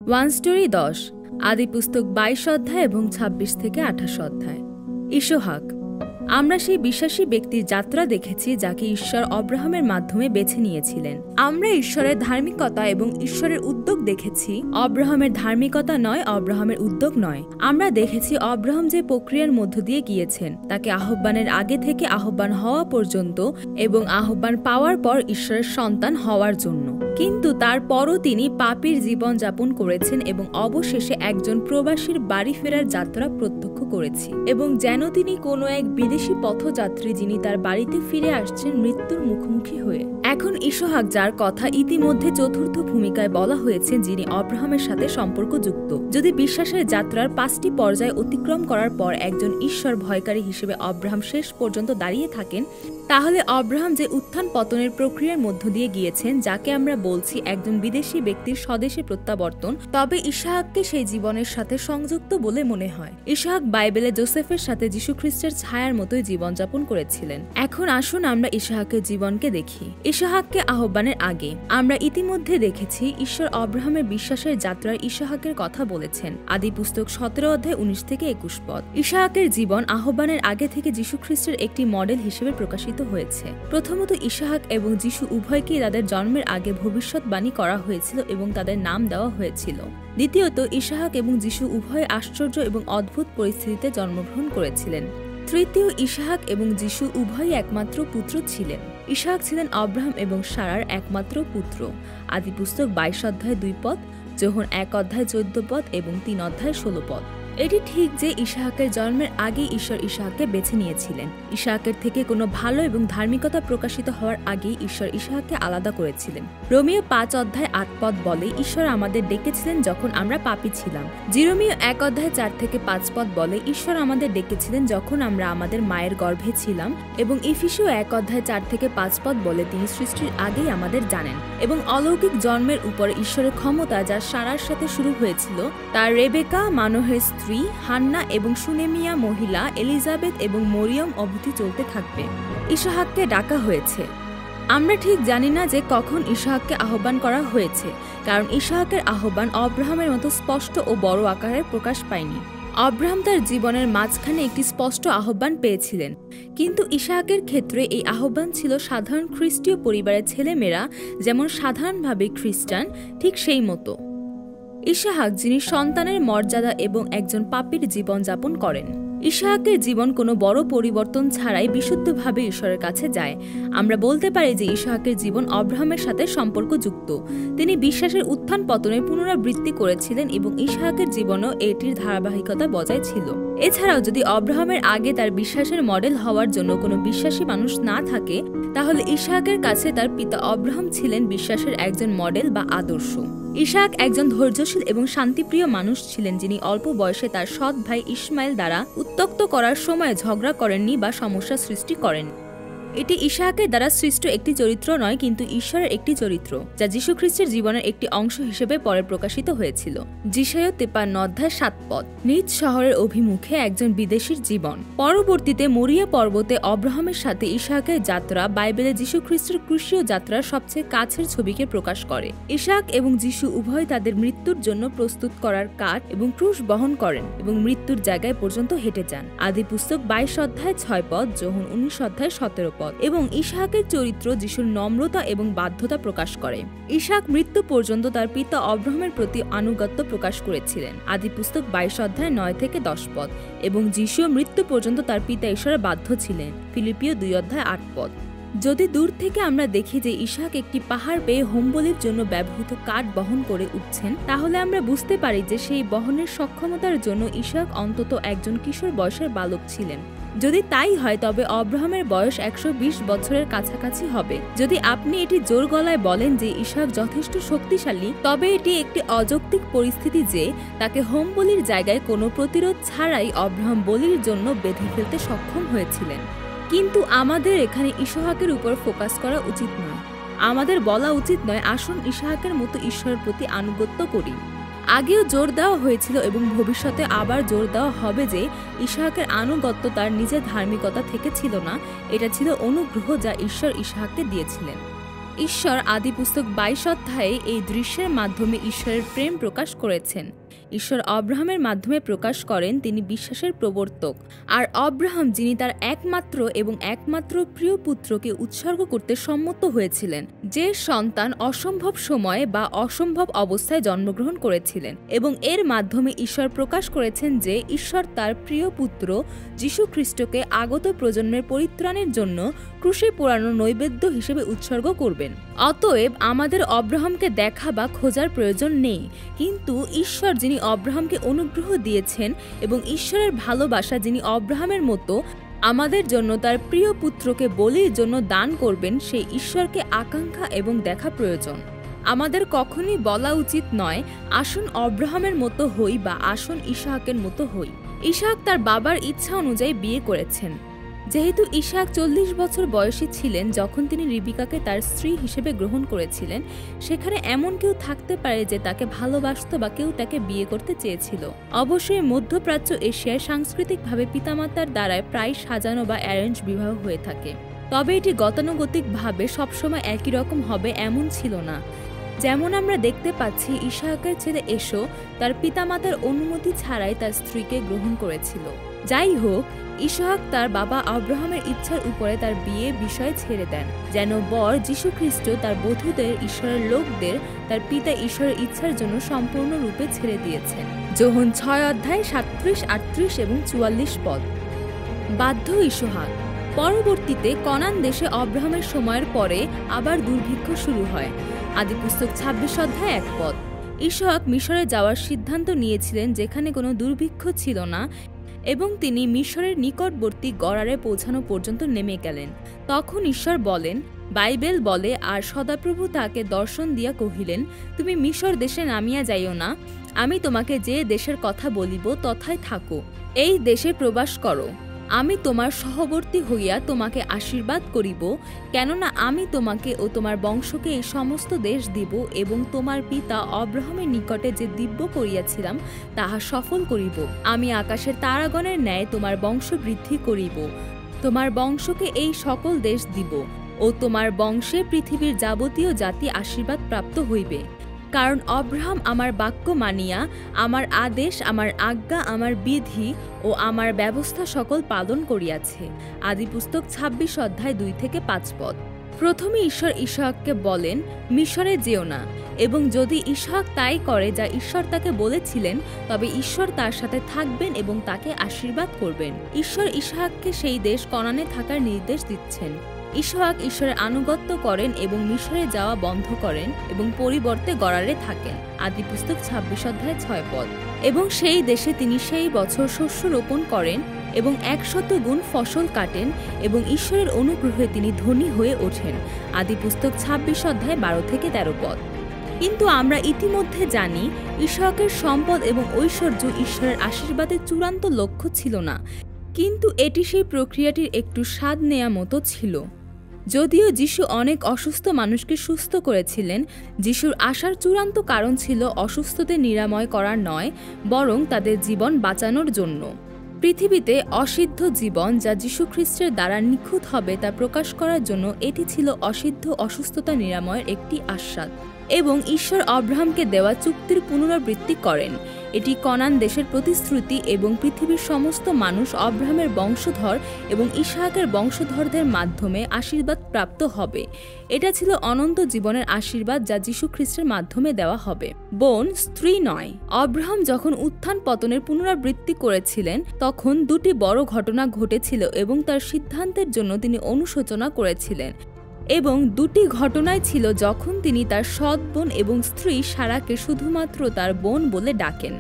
One story 10 আদি পুস্তক 22 অধ্যায় এবং 26 থেকে 28 অধ্যায়। ইসহাক। আমরা সেই বিশ্বাসী ব্যক্তির যাত্রা দেখেছি যাকে ঈশ্বর অব্রাহামের মাধ্যমে বেছে নিয়েছিলেন। আমরা ঈশ্বরের ধার্মিকতা এবং ঈশ্বরের উদ্যোগ দেখেছি, অব্রাহামের ধার্মিকতা নয়, অব্রাহামের উদ্যোগ নয়। আমরা দেখেছি অব্রাহাম যে প্রক্রিয়ার মধ্য দিয়ে গিয়েছেন, তাকে আহ্বানের আগে থেকে আহ্বান হওয়া পর্যন্ত এবং আহ্বান পাওয়ার পর ঈশ্বরের সন্তান হওয়ার জন্য। কিন্তু তারপরও তিনি পাপীর জীবন যাপন করেছেন এবং অবশেষে একজন প্রবাসীর বাড়ি ফেরার যাত্রা প্রত্যক্ষ করেছি, এবং যেন তিনি কোনো এক বিদেশী পথযাত্রী যিনি তার বাড়িতে ফিরে আসছেন মৃত্যুর মুখোমুখি হয়ে। এখন ইসহাক, যার কথা ইতিমধ্যে চতুর্থ ভূমিকায় বলা হয়েছে, যিনি অব্রাহামের সাথে সম্পর্কযুক্ত। যদি বিশ্বাসের যাত্রার 5টি পর্যায় অতিক্রম করার পর একজন ঈশ্বর ভয়কারী হিসেবে অব্রাহাম শেষ পর্যন্ত দাঁড়িয়ে থাকেন, তাহলে অব্রাহাম যে উত্থান পতনের প্রক্রিয়ার মধ্য দিয়ে গিয়েছেন, যাকে আমরা বলছি একজন বিদেশী ব্যক্তির স্বদেশে প্রত্যাবর্তন, তবে ইসহাককে সেই জীবনের সাথে সংযুক্ত বলে মনে হয়। ইসহাক বাইবেলে জোসেফের সাথে যীশুখ্রিস্টের ছায়ার মতোই জীবনযাপন করেছিলেন। এখন আসুন আমরা ইসহাকের জীবনকে দেখি। ইসহাককে আহ্বানের আগে আমরা ইতিমধ্যে দেখেছি ঈশ্বর অব্রাহামের বিশ্বাসের যাত্রায় ইসহাকের কথা বলেছেন। আদি পুস্তক 17 অধ্যায় 19 থেকে 21 পদ। ইসহাকের জীবন আহ্বানের আগে থেকে যীশুখ্রিস্টের একটি মডেল হিসেবে প্রকাশিত হয়েছে। প্রথমত, ইসহাক এবং যীশু উভয়কেই তাদের জন্মের আগে ভবিষ্যৎবাণী করা হয়েছিল এবং তাদের নাম দেওয়া হয়েছিল। দ্বিতীয়ত, ইসহাক এবং যীশু উভয় আশ্চর্য এবং অদ্ভুত পরিস্থিতিতে জন্মগ্রহণ করেছিলেন। তৃতীয়, ইসহাক এবং যীশু উভয়ই একমাত্র পুত্র ছিলেন। ইসহাক ছিলেন অব্রাহাম এবং সারার একমাত্র পুত্র। আদি পুস্তক 22 অধ্যায় 2 পদ, যোহন 1 অধ্যায় 14 পদ এবং 3 অধ্যায় 16 পদ। এটি ঠিক যে ইসহাকের জন্মের আগেই ঈশ্বর ইসহাককে বেছে নিয়েছিলেন। ইসহাকের থেকে কোনো ভালো এবং ধার্মিকতা প্রকাশিত হওয়ার আগেই ঈশ্বর ইসহাককে আলাদা করেছিলেন। রোমীয় 5 অধ্যায় 8 পদ বলে, ঈশ্বর আমাদের ডেকেছিলেন যখন আমরা পাপী ছিলাম। জিরোমীয় 1 অধ্যায় 4 থেকে 5 পদ বলে, ঈশ্বর আমাদের ডেকেছিলেন যখন আমরা আমাদের মায়ের গর্ভে ছিলাম। এবং ইফিসীয় 1 অধ্যায় 4 থেকে 5 পদ বলে, তিনি সৃষ্টির আগেই আমাদের জানেন। এবং অলৌকিক জন্মের উপরে ঈশ্বরের ক্ষমতা যা সারার সাথে শুরু হয়েছিল, তার রেবেকা, মানোহের স্ত্রী হান্না এবং সুনেমিয়া মহিলা এলিজাবেথ এবং মরিয়ম অবধি চলতে থাকবে। ইসহাককে ডাকা হয়েছে। আমরা ঠিক জানি না যে কখন ইসহাককে আহ্বান করা হয়েছে, কারণ ইসহাকের আহ্বান অব্রাহামের মতো স্পষ্ট ও বড় আকারে প্রকাশ পায়নি। অব্রাহাম তার জীবনের মাঝখানে একটি স্পষ্ট আহ্বান পেয়েছিলেন, কিন্তু ইসহাকের ক্ষেত্রে এই আহ্বান ছিল সাধারণ খ্রিস্টীয় পরিবারের ছেলেমেয়েরা যেমন সাধারণভাবে খ্রিস্টান, ঠিক সেই মতো। ইসহাক, যিনি সন্তানের মর্যাদা এবং একজন পাপীর জীবন যাপন করেন। ইসহাকের জীবন কোনো বড় পরিবর্তন ছাড়াই বিশুদ্ধভাবে ঈশ্বরের কাছে যায়। আমরা বলতে পারি যে ইসহাকের জীবন অব্রাহামের সাথে সম্পর্কযুক্ত। তিনি বিশ্বাসের উত্থান পতনের পুনরাবৃত্তি করেছিলেন এবং ইসহাকের জীবনেও এটির ধারাবাহিকতা বজায় ছিল। এছাড়াও যদি অব্রাহামের আগে তার বিশ্বাসের মডেল হওয়ার জন্য কোনো বিশ্বাসী মানুষ না থাকে, তাহলে ইসহাকের কাছে তার পিতা অব্রাহাম ছিলেন বিশ্বাসের একজন মডেল বা আদর্শ। ইসহাক একজন ধৈর্যশীল এবং শান্তিপ্রিয় মানুষ ছিলেন, যিনি অল্প বয়সে তার সৎ ভাই ইসমাইল দ্বারা উত্ত্যক্ত করার সময় ঝগড়া করেননি বা সমস্যা সৃষ্টি করেন। এটি ইসহাকের দ্বারা সৃষ্ট একটি চরিত্র নয়, কিন্তু ঈশ্বরের একটি চরিত্র, যা যীশুখ্রিস্টের জীবনের একটি অংশ হিসেবে পরে প্রকাশিত হয়েছিল। যিশায়া 53 অধ্যায় 7 পদ। নিজ শহরের অভিমুখে একজন বিদেশীর জীবন। পরবর্তীতে মরিয়া পর্বতে অব্রাহামের সাথে ইসহাকের যাত্রা বাইবেলে যীশুখ্রিস্টের ক্রুশীয় যাত্রার সবচেয়ে কাছের ছবিকে প্রকাশ করে। ইসহাক এবং যীশু উভয় তাদের মৃত্যুর জন্য প্রস্তুত করার কাঠ এবং ক্রুশ বহন করেন এবং মৃত্যুর জায়গায় পর্যন্ত হেঁটে যান। আদি পুস্তক 22 অধ্যায় 6 পদ, যোহন 19 অধ্যায় 17 পদ। এবং ইসহাকের চরিত্র যীশুর নম্রতা এবং বাধ্যতা প্রকাশ করে। ইসহাক মৃত্যু পর্যন্ত তার পিতা অব্রাহামের প্রতি আনুগত্য প্রকাশ করেছিলেন। আদি পুস্তক 22 অধ্যায় 9 থেকে 10 পদ। এবং যীশু মৃত্যু পর্যন্ত তার পিতা ঈশ্বরে বাধ্য ছিলেন। ফিলিপিও 2 অধ্যায় 8 পদ। যদি দূর থেকে আমরা দেখি যে ইসহাক একটি পাহাড় পেয়ে হোমবলির জন্য ব্যবহৃত কাঠ বহন করে উঠছেন, তাহলে আমরা বুঝতে পারি যে সেই বহনের সক্ষমতার জন্য ইসহাক অন্তত একজন কিশোর বয়সের বালক ছিলেন। যদি তাই হয়, তবে অব্রাহামের বয়স 120 বছরের কাছাকাছি হবে। যদি আপনি এটি জোর গলায় বলেন যে ইসহাক যথেষ্ট শক্তিশালী, তবে এটি একটি অযৌক্তিক পরিস্থিতি যে তাকে হোম বলির জায়গায় কোনো প্রতিরোধ ছাড়াই অব্রাহাম বলির জন্য বেঁধে ফেলতে সক্ষম হয়েছিলেন। কিন্তু আমাদের এখানে ইসহাকের উপর ফোকাস করা উচিত নয়। আমাদের বলা উচিত নয়, আসুন ইসহাকের মতো ঈশ্বরের প্রতি আনুগত্য করি। আগেও জোর দেওয়া হয়েছিল এবং ভবিষ্যতে আবার জোর দেওয়া হবে যে ইসহাকের আনুগত্য তার নিজের ধার্মিকতা থেকে ছিল না, এটা ছিল অনুগ্রহ যা ঈশ্বর ইসহাককে দিয়েছিলেন। ঈশ্বর আদিপুস্তক 22 অধ্যায়ে এই দৃশ্যের মাধ্যমে ঈশ্বরের প্রেম প্রকাশ করেছেন। ঈশ্বর অব্রাহামের মাধ্যমে প্রকাশ করেন তিনি বিশ্বাসের প্রবর্তক, আর অব্রাহাম যিনি তার একমাত্র প্রিয় পুত্রকে উৎসর্গ করতে সম্মত হয়েছিলেন, যে সন্তান অসম্ভব সময়ে বা অসম্ভব অবস্থায় জন্মগ্রহণ করেছিলেন, এবং এর মাধ্যমে ঈশ্বর প্রকাশ করেছেন যে ঈশ্বর তার প্রিয় পুত্র যীশু খ্রিস্টকে আগত প্রজন্মের পরিত্রাণের জন্য ক্রুশে পোড়ানো নৈবেদ্য হিসেবে উৎসর্গ করবেন। অতএব আমাদের অব্রাহামকে দেখা বা খোঁজার প্রয়োজন নেই, কিন্তু ঈশ্বর যিনি অব্রাহামকে অনুগ্রহ দিয়েছেন এবং ঈশ্বরের ভালোবাসা যিনি অব্রাহামের মতো আমাদের জন্য তার প্রিয় পুত্রকে বলির জন্য দান করবেন, সেই ঈশ্বরকে আকাঙ্ক্ষা এবং দেখা প্রয়োজন। আমাদের কখনই বলা উচিত নয় আসুন অব্রাহামের মতো হই বা আসুন ইসহাকের মতো হই। ইসহাক তার বাবার ইচ্ছা অনুযায়ী বিয়ে করেছেন। যেহেতু ইসহাক 40 বছর বয়সী ছিলেন যখন তিনি রিবিকাকে তার স্ত্রী হিসেবে গ্রহণ করেছিলেন, সেখানে এমন কেউ থাকতে পারে যে তাকে ভালোবাসত বা কেউ তাকে বিয়ে করতে চেয়েছিল। অবশ্যই মধ্যপ্রাচ্য এশিয়ায় সাংস্কৃতিকভাবে পিতামাতার দ্বারায় প্রায় সাজানো বা অ্যারেঞ্জ বিবাহ হয়ে থাকে, তবে এটি গতানুগতিকভাবে সবসময় একই রকম হবে এমন ছিল না। যেমন আমরা দেখতে পাচ্ছি ইসহাকের ছেলে এসো তার পিতামাতার অনুমতি ছাড়াই তার স্ত্রীকে গ্রহণ করেছিল। যাই হোক, ইসহাক তার বাবা আব্রাহামের ইচ্ছার উপরে তার বিয়ে বিষয় ছেড়ে দেন, যেন বর যীশু খ্রিস্ট তার বধূদের ঈশ্বরের লোকদের তার পিতা ঈশ্বরের ইচ্ছার জন্য সম্পূর্ণরূপে ছেড়ে দিয়েছেন। যোহন 6 অধ্যায় 37, 38 এবং 44 পদ। বাধ্য ইসহাক। পরবর্তীতে কনান দেশে অব্রাহামের সময়ের পরে আবার দুর্ভিক্ষ শুরু হয়। আদিপুস্তক 26 অধ্যায় 1 পদ। ইসহাক মিশরে যাওয়ার সিদ্ধান্ত নিয়েছিলেন যেখানে কোনো দুর্ভিক্ষ ছিল না, এবং তিনি মিশরের নিকটবর্তী গড়ারে পৌঁছানো পর্যন্ত নেমে গেলেন। তখন ঈশ্বর বলেন, বাইবেল বলে, আর সদাপ্রভু তাকে দর্শন দিয়া কহিলেন, তুমি মিশর দেশে নামিয়া যাইও না, আমি তোমাকে যে দেশের কথা বলিব তথায় থাকো, এই দেশে প্রবাস করো। আমি তোমার সহবর্তী হইয়া তোমাকে আশীর্বাদ করিব, কেননা আমি তোমাকে ও তোমার বংশকে এই সমস্ত দেশ দিব, এবং তোমার পিতা অব্রাহামের নিকটে যে দিব্য করিয়াছিলাম তাহা সফল করিব। আমি আকাশের তারাগণের ন্যায় তোমার বংশ বৃদ্ধি করিব, তোমার বংশকে এই সকল দেশ দিব, ও তোমার বংশে পৃথিবীর যাবতীয় জাতি আশীর্বাদ প্রাপ্ত হইবে। কারণ অব্রাহাম আমার বাক্য মানিয়া আমার আদেশ, আমার আজ্ঞা, আমার বিধি ও আমার ব্যবস্থা সকল পালন করিয়াছে। আদিপুস্তক 26 অধ্যায় 2 থেকে 5 পদ। প্রথমে ঈশ্বর ইসহাককে বলেন, মিশরে যেও না, এবং যদি ইসহাক তাই করে যা ঈশ্বর তাকে বলেছিলেন, তবে ঈশ্বর তার সাথে থাকবেন এবং তাকে আশীর্বাদ করবেন। ঈশ্বর ইসহাককে সেই দেশ কনানে থাকার নির্দেশ দিচ্ছেন। ইসহাক ঈশ্বরের আনুগত্য করেন এবং মিশরে যাওয়া বন্ধ করেন এবং পরিবর্তে গড়ারে থাকেন। আদিপুস্তক 26 অধ্যায় 6 পদ। এবং সেই দেশে তিনি সেই বছর শস্য রোপণ করেন এবং 100 গুণ ফসল কাটেন, এবং ঈশ্বরের অনুগ্রহে তিনি ধনী হয়ে ওঠেন। আদিপুস্তক 26 অধ্যায় 12 থেকে 13 পদ। কিন্তু আমরা ইতিমধ্যে জানি ইসহাকের সম্পদ এবং ঐশ্বর্য ঈশ্বরের আশীর্বাদের চূড়ান্ত লক্ষ্য ছিল না, কিন্তু এটি সেই প্রক্রিয়াটির একটু স্বাদ নেয়া মতো ছিল। যদিও যিশু অনেক অসুস্থ মানুষকে সুস্থ করেছিলেন, যিশুর আসার চূড়ান্ত কারণ ছিল অসুস্থদের নিরাময় করার নয়, বরং তাদের জীবন বাঁচানোর জন্য। পৃথিবীতে অসিদ্ধ জীবন যা যীশু খ্রিস্টের দ্বারা নিখুঁত হবে তা প্রকাশ করার জন্য এটি ছিল অসিদ্ধ অসুস্থতা নিরাময়ের একটি আস্বাদ। এবং ঈশ্বর অব্রাহামকে দেওয়া চুক্তির পুনরাবৃত্তি করেন। এটি কনান দেশের প্রতিশ্রুতি এবং পৃথিবীর সমস্ত মানুষ অব্রাহামের বংশধর এবং ইসহাকের বংশধরদের মাধ্যমে আশীর্বাদ প্রাপ্ত হবে। এটা ছিল অনন্ত জীবনের আশীর্বাদ যা যীশু খ্রিস্টের মাধ্যমে দেওয়া হবে, বোন, স্ত্রী নয়। অব্রাহাম যখন উত্থান পতনের পুনরাবৃত্তি করেছিলেন তখন দুটি বড় ঘটনা ঘটেছিল এবং তার সিদ্ধান্তের জন্য তিনি অনুশোচনা করেছিলেন। এবং দুটি ঘটনাই ছিল যখন তিনি তার সৎ বোন এবং স্ত্রী সারাকে শুধুমাত্র তার বোন বলে ডাকেন।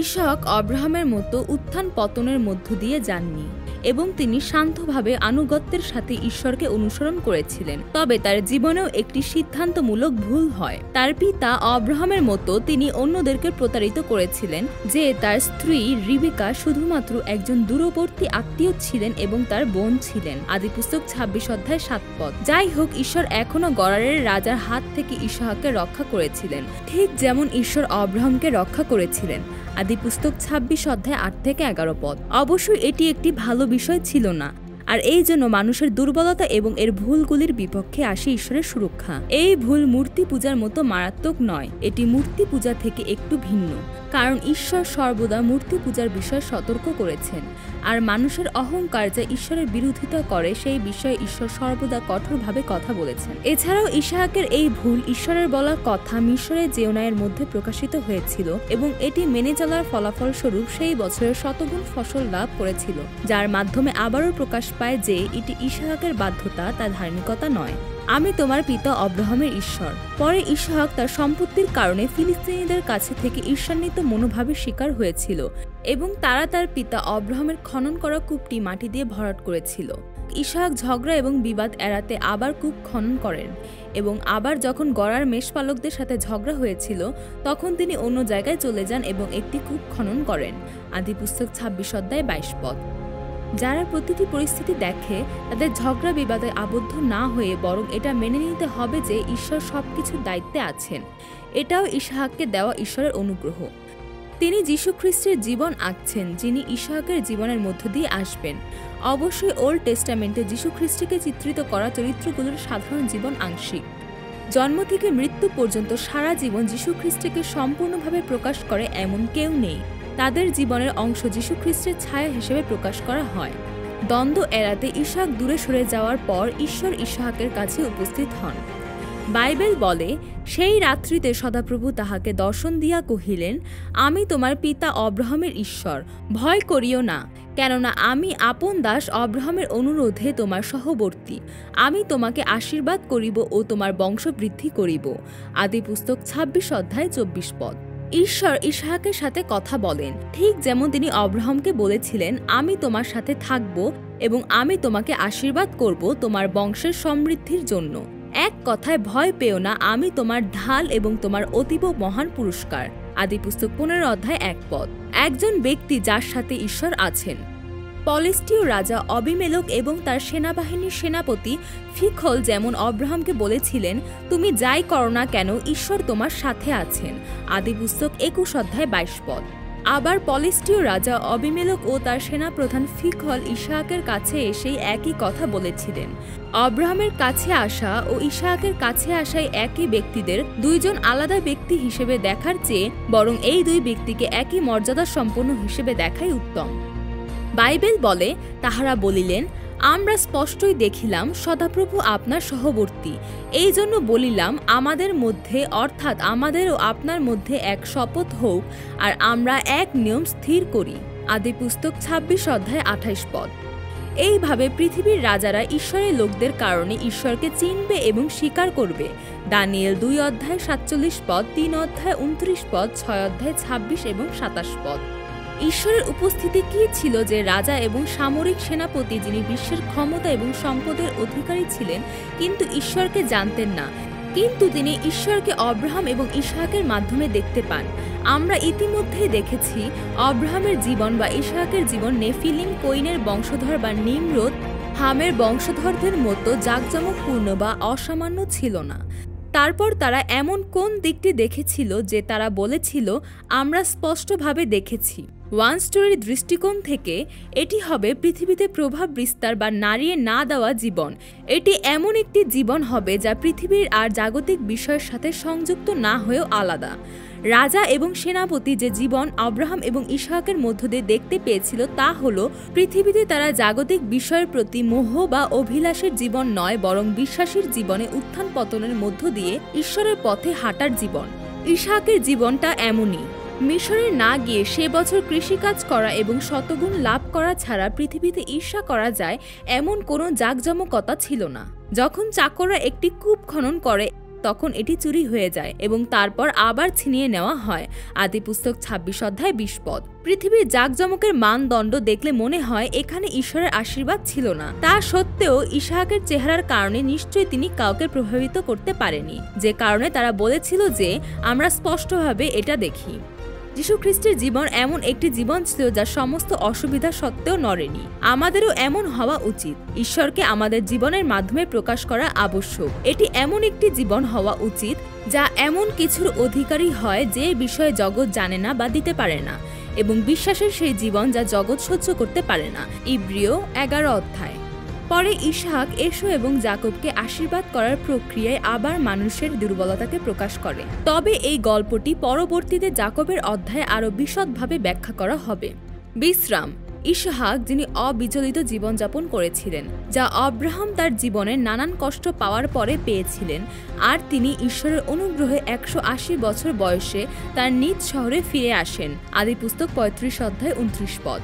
ইসহাক অব্রাহামের মতো উত্থান পতনের মধ্য দিয়ে যাননি, এবং তিনি শান্তভাবে আনুগত্যের সাথে ঈশ্বরকে অনুসরণ করেছিলেন। তবে তার জীবনেও একটি সিদ্ধান্তমূলক ভুল হয়। তার পিতা অব্রাহামের মতো তিনি অন্যদেরকে প্রতারিত করেছিলেন যে তার স্ত্রী রিবিকা শুধুমাত্র একজন দূরবর্তী আত্মীয় ছিলেন এবং তার বোন ছিলেন। আদিপুস্তক 26 অধ্যায় 7 পদ। যাই হোক, ঈশ্বর এখনো গরারের রাজার হাত থেকে ইসহাককে রক্ষা করেছিলেন, ঠিক যেমন ঈশ্বর অব্রাহামকে রক্ষা করেছিলেন। আদিপুস্তক 26 অধ্যায় 8 থেকে 11 পদ। অবশ্যই এটি একটি ভালো বিষয় ছিল না। আর এই জন্য মানুষের দুর্বলতা এবং এর ভুলগুলির বিপক্ষে আসে ঈশ্বরের সুরক্ষা। এই ভুল মূর্তি পূজার মতো মারাত্মক নয়, এটি মূর্তি পূজা থেকে একটু ভিন্ন, কারণ ঈশ্বর সর্বদা মূর্তি পূজার বিষয়ে সতর্ক করেছেন, আর মানুষের অহংকার যা ঈশ্বরের বিরোধিতা করে সেই বিষয়ে ঈশ্বর সর্বদা কঠোরভাবে কথা বলেছেন। এছাড়াও ইসহাকের এই ভুল ঈশ্বরের বলা কথা মিশরের জেওনায়ের মধ্যে প্রকাশিত হয়েছিল এবং এটি মেনে চলার ফলাফল স্বরূপ সেই বছরের শতগুণ ফসল লাভ করেছিল, যার মাধ্যমে আবারও প্রকাশ পায় যে এটি ইসহাকের বাধ্যতা, তার ধার্মিকতা নয়। আমি তোমার পিতা অব্রাহামের ঈশ্বর। পরে ইসহাক তার সম্পত্তির কারণে ফিলিস্তিনিদের কাছে থেকে ঈর্ষান্বিত মনোভাবের শিকার হয়েছিল এবং তারা তার পিতা অব্রাহামের খনন করা কূপটি মাটি দিয়ে ভরাট করেছিল। ইসহাক ঝগড়া এবং বিবাদ এড়াতে আবার কূপ খনন করেন এবং আবার যখন গড়ার মেষপালকদের সাথে ঝগড়া হয়েছিল তখন তিনি অন্য জায়গায় চলে যান এবং একটি কূপ খনন করেন। আদিপুস্তক 26 অধ্যায় 22 পদ। যারা প্রতিটি পরিস্থিতি দেখে তাদের ঝগড়া বিবাদে আবদ্ধ না হয়ে বরং এটা মেনে নিতে হবে যে ঈশ্বর সবকিছুর দায়িত্বে আছেন। এটাও ইসহাককে দেওয়া ঈশ্বরের অনুগ্রহ। তিনি যীশু খ্রিস্টের জীবন আঁকছেন, যিনি ইসহাকের জীবনের মধ্য দিয়ে আসবেন। অবশ্যই ওল্ড টেস্টামেন্টে যীশু খ্রিস্টকে চিত্রিত করা চরিত্রগুলোর সাধারণ জীবন আংশিক। জন্ম থেকে মৃত্যু পর্যন্ত সারা জীবন যীশু খ্রিস্টকে সম্পূর্ণভাবে প্রকাশ করে এমন কেউ নেই। তাদের জীবনের অংশ যীশু খ্রিস্টের ছায়া হিসেবে প্রকাশ করা হয়। দ্বন্দ্ব এড়াতে ইসহাক দূরে সরে যাওয়ার পর ঈশ্বর ইসহাকের কাছে উপস্থিত হন। বাইবেল বলে, সেই রাত্রিতে সদাপ্রভু তাহাকে দর্শন দিয়া কহিলেন, আমি তোমার পিতা অব্রাহামের ঈশ্বর, ভয় করিও না, কেননা আমি আপন দাস অব্রাহামের অনুরোধে তোমার সহবর্তী। আমি তোমাকে আশীর্বাদ করিব ও তোমার বংশ বৃদ্ধি করিব। আদিপুস্তক 26 অধ্যায় 24 পদ। ঈশ্বর ইসহাকের সাথে কথা বলেন, ঠিক যেমন তিনি অব্রাহামকে বলেছিলেন, আমি তোমার সাথে থাকব এবং আমি তোমাকে আশীর্বাদ করব তোমার বংশের সমৃদ্ধির জন্য। এক কথায়, ভয় পেও না, আমি তোমার ঢাল এবং তোমার অতীব মহান পুরস্কার। আদিপুস্তক 15 অধ্যায় 1 পদ। একজন ব্যক্তি যার সাথে ঈশ্বর আছেন। পলেষ্টীয় রাজা অবিমেলক এবং তার সেনাবাহিনীর সেনাপতি ফিখল যেমন অব্রাহামকে বলেছিলেন, তুমি যাই করো না কেন, ঈশ্বর তোমার সাথে আছেন। আদিপুস্তক 21 অধ্যায় 22 পদ। আবার পলেষ্টীয় রাজা অবিমেলক ও তার সেনাপ্রধান ফিখল ইসহাকের কাছে এসে একই কথা বলেছিলেন। অব্রাহামের কাছে আসা ও ইসহাকের কাছে আসায় একই ব্যক্তিদের দুইজন আলাদা ব্যক্তি হিসেবে দেখার চেয়ে বরং এই দুই ব্যক্তিকে একই মর্যাদা সম্পন্ন হিসেবে দেখাই উত্তম। বাইবেল বলে, তাহারা বলিলেন, আমরা স্পষ্টই দেখিলাম সদাপ্রভু আপনার সহবর্তী, এই জন্য বলিলাম আমাদের মধ্যে অর্থাৎ আমাদের ও আপনার মধ্যে এক শপথ হোক আর আমরা এক নিয়ম স্থির করি। আদিপুস্তক 26 অধ্যায় 28 পদ। এইভাবে পৃথিবীর রাজারা ঈশ্বরের লোকদের কারণে ঈশ্বরকে চিনবে এবং স্বীকার করবে। দানিয়েল 2 অধ্যায় 47 পদ, 3 অধ্যায় 29 পদ, 6 অধ্যায় 26 এবং 27 পদ। ঈশ্বরের উপস্থিতি কি ছিল যে রাজা এবং সামরিক সেনাপতি যিনি বিশ্বের ক্ষমতা এবং সম্পদের অধিকারী ছিলেন কিন্তু ঈশ্বরকে জানতেন না, কিন্তু তিনি ঈশ্বরকে অব্রাহাম এবং ইসহাকের মাধ্যমে দেখতে পান। আমরা ইতিমধ্যেই দেখেছি অব্রাহামের জীবন বা ইসহাকের জীবন নেফিলিম, কইনের বংশধর বা নিমরোদ, হামের বংশধরদের মতো জাঁকজমকপূর্ণ বা অসামান্য ছিল না। তারপর তারা এমন কোন দিকটি দেখেছিল যে তারা বলেছিল, আমরা স্পষ্টভাবে দেখেছি। ওয়ান স্টোরির দৃষ্টিকোণ থেকে এটি হবে পৃথিবীতে প্রভাব বিস্তার বা নাড়িয়ে না দেওয়া জীবন। এটি এমন একটি জীবন হবে যা পৃথিবীর আর জাগতিক বিষয়ের সাথে সংযুক্ত না হয়েও আলাদা। রাজা এবং সেনাপতি যে জীবন আব্রাহাম এবং ইসহাকের মধ্য দিয়ে দেখতে পেয়েছিল তা হল পৃথিবীতে তারা জাগতিক বিষয়ের প্রতি মোহ বা অভিলাষের জীবন নয়, বরং বিশ্বাসীর জীবনে উত্থান পতনের মধ্য দিয়ে ঈশ্বরের পথে হাঁটার জীবন। ইসহাকের জীবনটা এমনই। মিশরে না গিয়ে সে বছর কৃষিকাজ করা এবং শতগুণ লাভ করা ছাড়া পৃথিবীতে ঈর্ষা করা যায় এমন কোনো জাঁকজমকতা ছিল না। যখন চাকররা একটি কূপ খনন করে তখন এটি চুরি হয়ে যায় এবং তারপর আবার ছিনিয়ে নেওয়া হয়। আদিপুস্তক 26 অধ্যায় 20 পদ। পৃথিবীর জাঁকজমকের মানদণ্ড দেখলে মনে হয় এখানে ঈশ্বরের আশীর্বাদ ছিল না। তা সত্ত্বেও ইসহাকের চেহারার কারণে নিশ্চয়ই তিনি কাউকে প্রভাবিত করতে পারেনি, যে কারণে তারা বলেছিল যে আমরা স্পষ্টভাবে এটা দেখি। যীশু খ্রিস্টের জীবন এমন একটি জীবন ছিল যা সমস্ত অসুবিধা সত্ত্বেও নড়েনি। আমাদেরও এমন হওয়া উচিত। ঈশ্বরকে আমাদের জীবনের মাধ্যমে প্রকাশ করা আবশ্যক। এটি এমন একটি জীবন হওয়া উচিত যা এমন কিছুর অধিকারী হয় যে বিষয়ে জগৎ জানে না বা দিতে পারে না, এবং বিশ্বাসের সেই জীবন যা জগৎ সহ্য করতে পারে না। ইব্রিয় 11 অধ্যায়। পরে ইসহাক এসো এবং যাকবকে আশীর্বাদ করার প্রক্রিয়ায় আবার মানুষের দুর্বলতাকে প্রকাশ করে। তবে এই গল্পটি পরবর্তীতে যাকবের অধ্যায়ে আরও বিশদভাবে ব্যাখ্যা করা হবে। বিশ্রাম। ইসহাক, যিনি অবিচলিত জীবনযাপন করেছিলেন, যা আব্রাহাম তার জীবনের নানান কষ্ট পাওয়ার পরে পেয়েছিলেন, আর তিনি ঈশ্বরের অনুগ্রহে 180 বছর বয়সে তার নিজ শহরে ফিরে আসেন। আদিপুস্তক 35 অধ্যায় 29 পদ।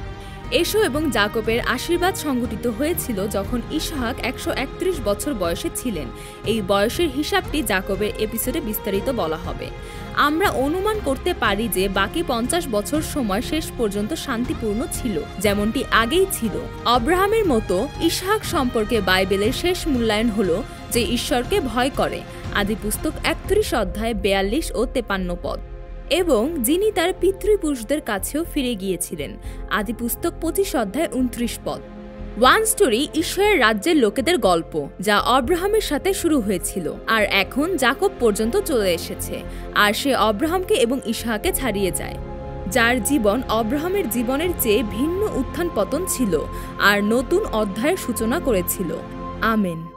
এসো এবং যাকবের আশীর্বাদ সংঘটিত হয়েছিল যখন ইসহাক 131 বছর বয়সে ছিলেন। এই বয়সের হিসাবটি যাকবের এপিসোডে বিস্তারিত বলা হবে। আমরা অনুমান করতে পারি যে বাকি 50 বছর সময় শেষ পর্যন্ত শান্তিপূর্ণ ছিল, যেমনটি আগেই ছিল। আব্রাহামের মতো ইসহাক সম্পর্কে বাইবেলের শেষ মূল্যায়ন হল যে ঈশ্বরকে ভয় করে। আদিপুস্তক 31 অধ্যায় 42 ও 53 পদ। এবং যিনি তার পিতৃপুরুষদের কাছেও ফিরে গিয়েছিলেন। আদিপুস্তক 25 অধ্যায় 29 পদ। ওয়ান স্টোরি ঈশ্বরের রাজ্যের লোকেদের গল্প, যা আব্রাহামের সাথে শুরু হয়েছিল আর এখন যাকব পর্যন্ত চলে এসেছে, আর সে আব্রাহামকে এবং ইসহাককে ছাড়িয়ে যায়, যার জীবন আব্রাহামের জীবনের চেয়ে ভিন্ন উত্থান পতন ছিল আর নতুন অধ্যায়ের সূচনা করেছিল। আমেন।